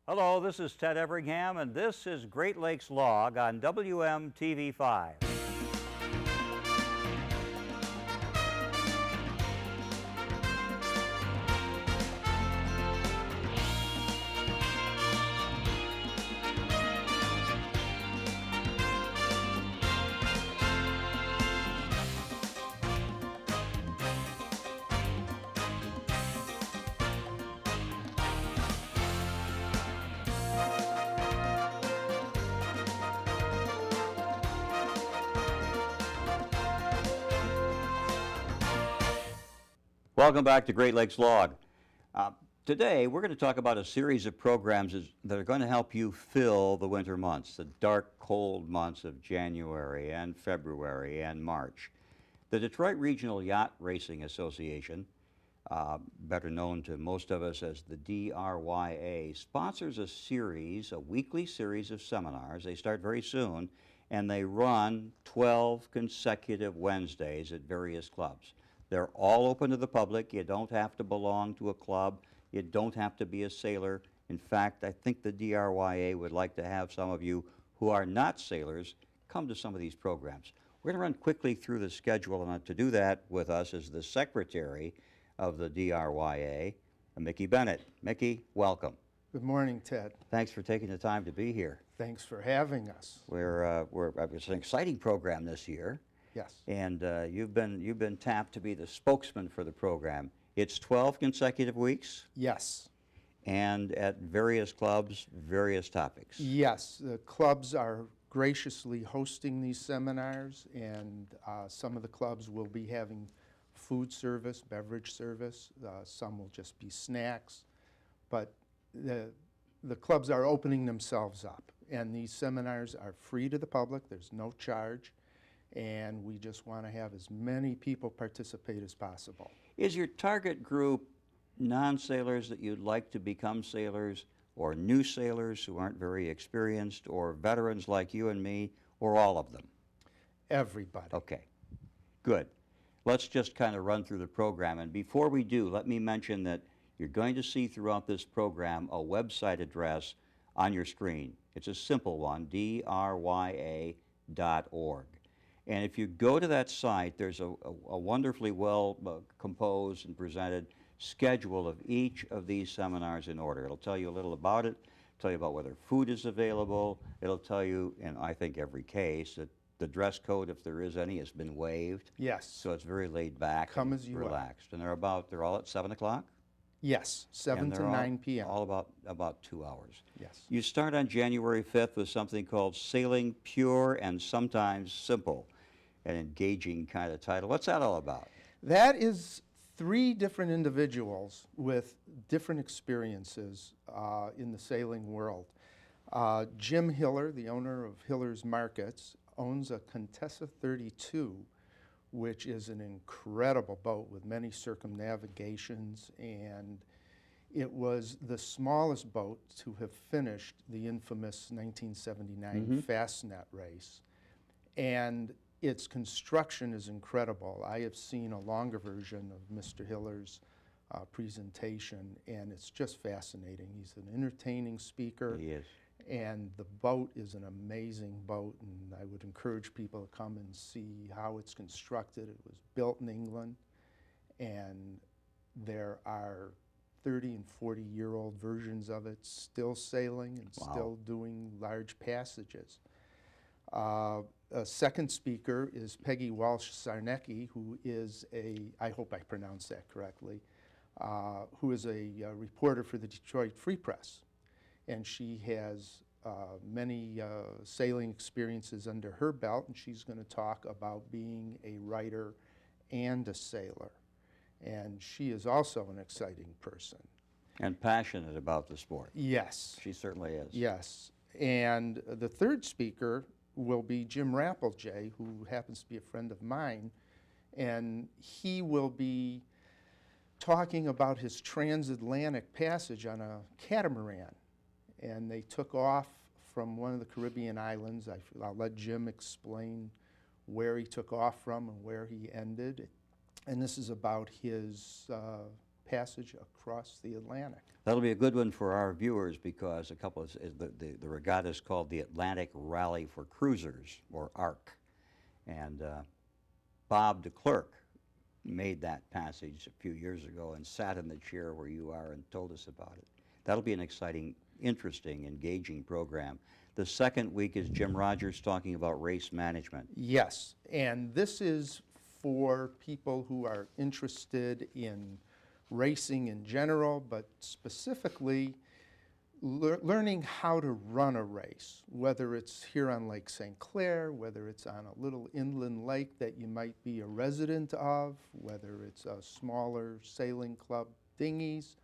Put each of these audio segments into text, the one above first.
Hello, this is Ted Everingham, and this is Great Lakes Log on WMTV 5. Welcome back to Great Lakes Log. Today we're going to talk about a series of programs that are going to help you fill the winter months, the dark, cold months of January and February and March. The Detroit Regional Yacht Racing Association, better known to most of us as the DRYA, sponsors a weekly series of seminars. They start very soon, and they run 12 consecutive Wednesdays at various clubs. They're all open to the public. You don't have to belong to a club. You don't have to be a sailor. In fact, I think the DRYA would like to have some of you who are not sailors come to some of these programs. We're going to run quickly through the schedule, and to do that with us is the secretary of the DRYA, Mickey Bennett. Mickey, welcome. Good morning, Ted. Thanks for taking the time to be here. Thanks for having us. It's an exciting program this year. Yes. And you've been tapped to be the spokesman for the program. It's 12 consecutive weeks? Yes. And at various clubs, various topics? Yes. The clubs are graciously hosting these seminars, and some of the clubs will be having food service, beverage service. Some will just be snacks. But the clubs are opening themselves up, and these seminars are free to the public. There's no charge. And we just want to have as many people participate as possible. Is your target group non-sailors that you'd like to become sailors, or new sailors who aren't very experienced, or veterans like you and me, or all of them? Everybody. Okay, good. Let's just kind of run through the program. And before we do, let me mention that you're going to see throughout this program a website address on your screen. It's a simple one, drya.org. And if you go to that site, there's a wonderfully well composed and presented schedule of each of these seminars in order. It'll tell you a little about it, tell you about whether food is available. It'll tell you, in I think every case, that the dress code, if there is any, has been waived. Yes. So it's very laid back Come and as you relaxed. And they're all at 7 o'clock? Yes, 7 to 9 p.m. All about 2 hours. Yes. You start on January 5th with something called Sailing Pure and Sometimes Simple, an engaging kind of title. What's that all about? That is 3 different individuals with different experiences in the sailing world. Jim Hiller, the owner of Hiller's Markets, owns a Contessa 32, which is an incredible boat with many circumnavigations, and it was the smallest boat to have finished the infamous 1979 Fastnet race. And its construction is incredible. I have seen a longer version of Mr. Hiller's presentation, and it's just fascinating. He's an entertaining speaker. He is. And the boat is an amazing boat, and I would encourage people to come and see how it's constructed. It was built in England, and there are 30 and 40-year-old versions of it still sailing and still doing large passages. A second speaker is Peggy Walsh-Sarnecki, who is I hope I pronounced that correctly, who is a reporter for the Detroit Free Press. And she has many sailing experiences under her belt, and she's going to talk about being a writer and a sailor. And she is also an exciting person. And passionate about the sport. Yes. She certainly is. Yes. And the third speaker will be Jim Rappeljay, who happens to be a friend of mine, and he will be talking about his transatlantic passage on a catamaran. And they took off from one of the Caribbean islands. I'll let Jim explain where he took off from and where he ended. And this is about his passage across the Atlantic. That'll be a good one for our viewers because a couple of the regatta is called the Atlantic Rally for Cruisers, or ARC, and Bob DeClerc made that passage a few years ago and sat in the chair where you are and told us about it. That'll be an exciting, interesting, engaging program. The second week is Jim Rogers talking about race management. Yes, and this is for people who are interested in racing in general, but specifically learning how to run a race, whether it's here on Lake St. Clair, whether it's on a little inland lake that you might be a resident of, whether it's a smaller sailing club dinghies,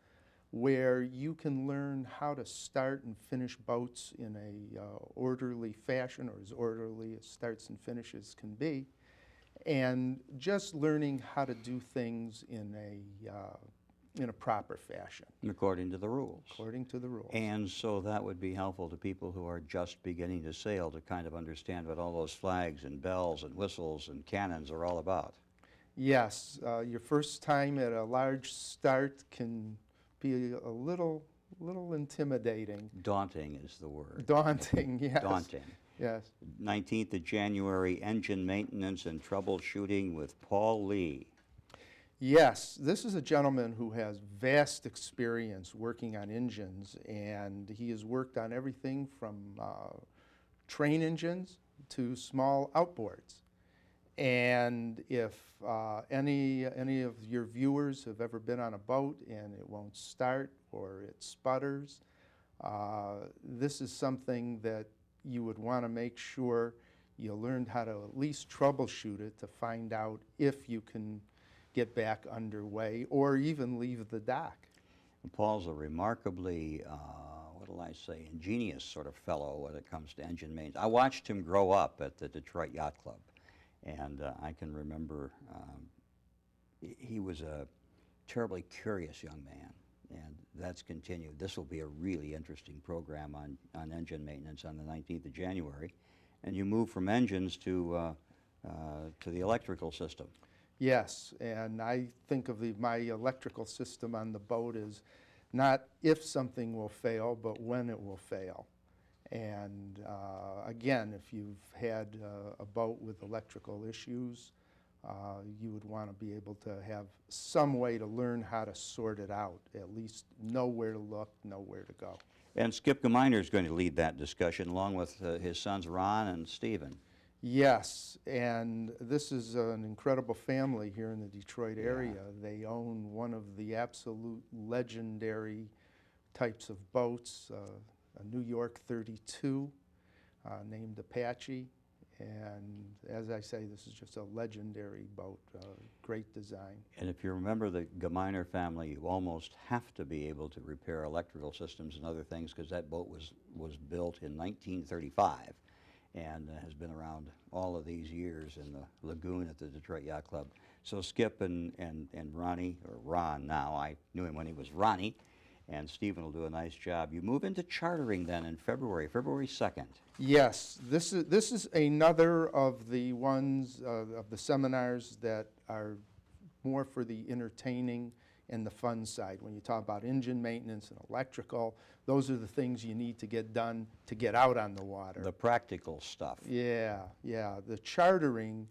where you can learn how to start and finish boats in a orderly fashion, or as orderly as starts and finishes can be, and just learning how to do things in a proper fashion. According to the rules. According to the rules. And so that would be helpful to people who are just beginning to sail to kind of understand what all those flags and bells and whistles and cannons are all about. Yes, your first time at a large start can be a little intimidating. Daunting is the word. Daunting, yes. Daunting. Yes. 19th of January, engine maintenance and troubleshooting with Paul Lee. Yes, this is a gentleman who has vast experience working on engines, and he has worked on everything from train engines to small outboards. And if any of your viewers have ever been on a boat and it won't start or it sputters, this is something that you would want to make sure you learned how to at least troubleshoot it to find out if you can get back underway or even leave the dock. Paul's a remarkably, what'll I say, ingenious sort of fellow when it comes to engine maintenance. I watched him grow up at the Detroit Yacht Club, and I can remember he was a terribly curious young man, and that's continued. This will be a really interesting program on engine maintenance on the 19th of January, and you move from engines to the electrical system. Yes, and I think of my electrical system on the boat as not if something will fail, but when it will fail. And again, if you've had a boat with electrical issues, you would want to be able to have some way to learn how to sort it out, at least know where to look, know where to go. And Skip Geminer is going to lead that discussion along with his sons Ron and Stephen. Yes, and this is an incredible family here in the Detroit area. They own one of the absolute legendary types of boats, a New York 32 named Apache. And as I say, this is just a legendary boat, great design. And if you remember the Geminer family, you almost have to be able to repair electrical systems and other things because that boat was built in 1935 and has been around all of these years in the lagoon at the Detroit Yacht Club. So Skip and Ronnie, or Ron now, I knew him when he was Ronnie, and Stephen will do a nice job. You move into chartering then in February 2nd. Yes, this is another of the ones of the seminars that are more for the entertaining and the fun side. When you talk about engine maintenance and electrical, those are the things you need to get done to get out on the water. The practical stuff. Yeah. The chartering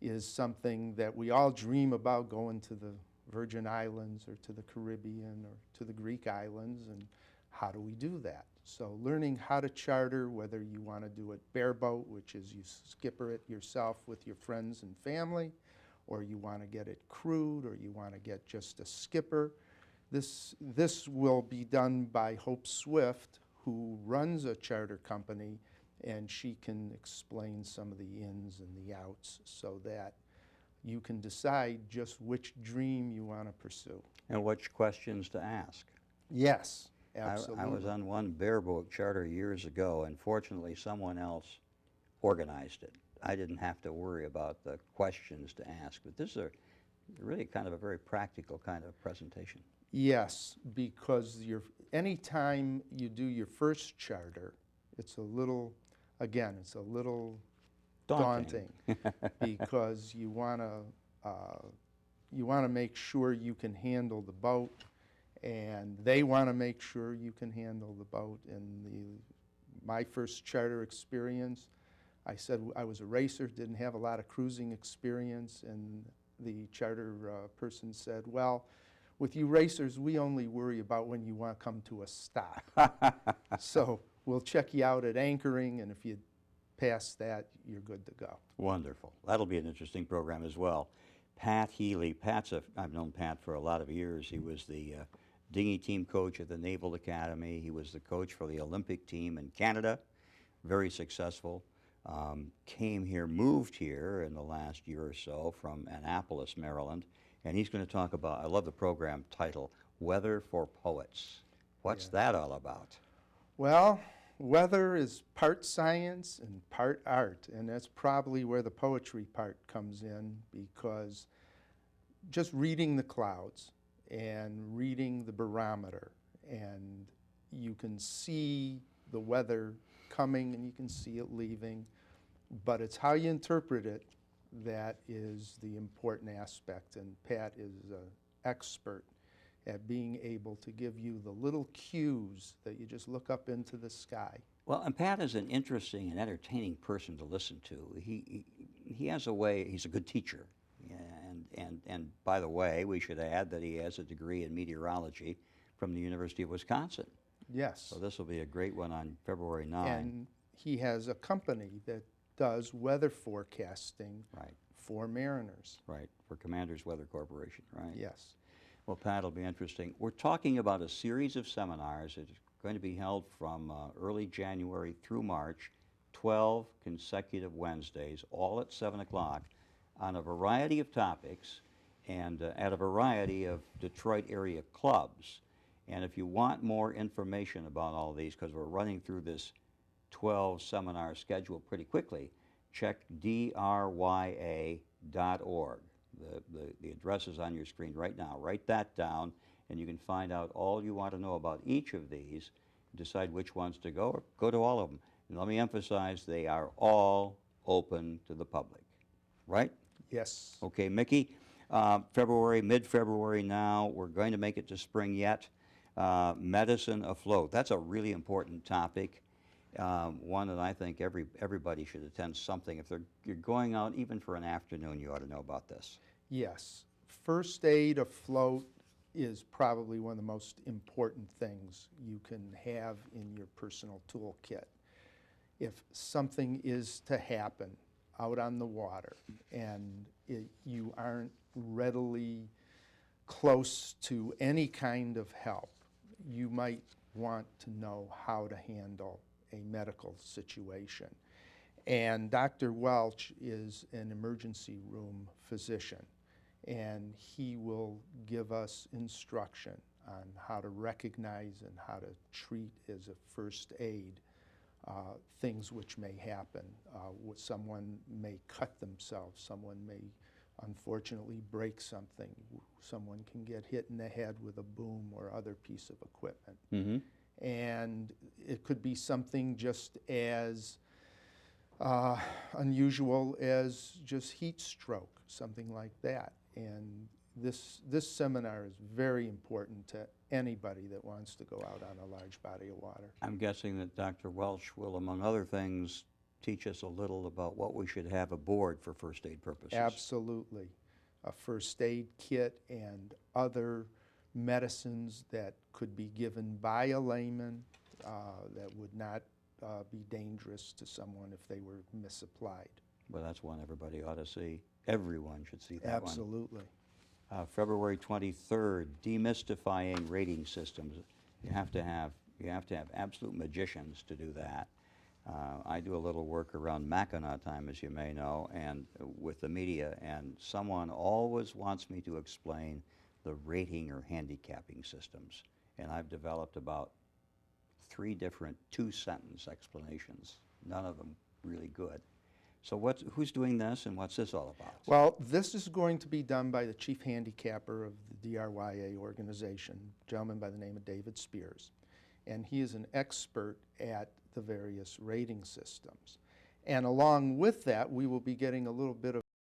is something that we all dream about, going to the Virgin Islands or to the Caribbean or to the Greek islands, and how do we do that? So learning how to charter, whether you want to do it bareboat, which is you skipper it yourself with your friends and family, or you want to get it crewed, or you want to get just a skipper. This will be done by Hope Swift, who runs a charter company, and she can explain some of the ins and the outs so that you can decide just which dream you want to pursue. And which questions to ask. Yes, absolutely. I was on one bareboat charter years ago, and fortunately someone else organized it. I didn't have to worry about the questions to ask, but this is really kind of a very practical kind of presentation. Yes, because anytime you do your first charter, it's a little daunting because you want to you want to make sure you can handle the boat, and they want to make sure you can handle the boat. In my first charter experience, I said I was a racer, didn't have a lot of cruising experience, and the charter person said, well, with you racers, we only worry about when you want to come to a stop. So we'll check you out at anchoring, and if you pass that, you're good to go. Wonderful. That'll be an interesting program as well. Pat Healy. I've known Pat for a lot of years. He was the dinghy team coach at the Naval Academy. He was the coach for the Olympic team in Canada, very successful. Came here, moved here in the last year or so from Annapolis, Maryland, and he's going to talk about, I love the program title, Weather for Poets. What's that all about? Well, weather is part science and part art, and that's probably where the poetry part comes in, because just reading the clouds and reading the barometer, and you can see the weather coming and you can see it leaving, but it's how you interpret it that is the important aspect, and Pat is an expert at being able to give you the little cues that you just look up into the sky. Well, and Pat is an interesting and entertaining person to listen to. He has a way, he's a good teacher. And by the way, we should add that he has a degree in meteorology from the University of Wisconsin. Yes. So this will be a great one on February 9. And he has a company that does weather forecasting Right. for mariners. Right, for Commanders Weather Corporation, right? Yes. Well, Pat, it'll be interesting. We're talking about a series of seminars that are going to be held from early January through March, 12 consecutive Wednesdays, all at 7 o'clock, on a variety of topics and at a variety of Detroit area clubs. And if you want more information about all these, because we're running through this 12 seminar schedule pretty quickly, check DRYA.org. The address is on your screen right now. Write that down, and you can find out all you want to know about each of these, decide which ones to go, or go to all of them. And let me emphasize, they are all open to the public, right? Yes. Okay, Mickey, mid-February now, we're going to make it to spring yet. Medicine afloat, that's a really important topic, one that I think everybody should attend something. If you're going out even for an afternoon, you ought to know about this. Yes. First aid afloat is probably one of the most important things you can have in your personal toolkit. If something is to happen out on the water and you aren't readily close to any kind of help, you might want to know how to handle a medical situation. And Dr. Welch is an emergency room physician, and he will give us instruction on how to recognize and how to treat as a first aid things which may happen. Someone may cut themselves, someone may unfortunately break something, someone can get hit in the head with a boom or other piece of equipment. Mm-hmm. And it could be something just as unusual as just heat stroke, something like that. And this seminar is very important to anybody that wants to go out on a large body of water. I'm guessing that Dr. Welch will, among other things, teach us a little about what we should have aboard for first aid purposes. Absolutely. A first aid kit and other medicines that could be given by a layman that would not be dangerous to someone if they were misapplied. Well, that's one everybody ought to see. Everyone should see that one. Absolutely. February 23rd, demystifying rating systems. You have to have absolute magicians to do that. I do a little work around Mackinac time, as you may know, and with the media, and someone always wants me to explain the rating or handicapping systems. And I've developed about 3 different 2-sentence explanations, none of them really good. So who's doing this, and what's this all about? Well, this is going to be done by the chief handicapper of the DRYA organization, a gentleman by the name of David Spears. And he is an expert at the various rating systems. And along with that, we will be getting a little bit of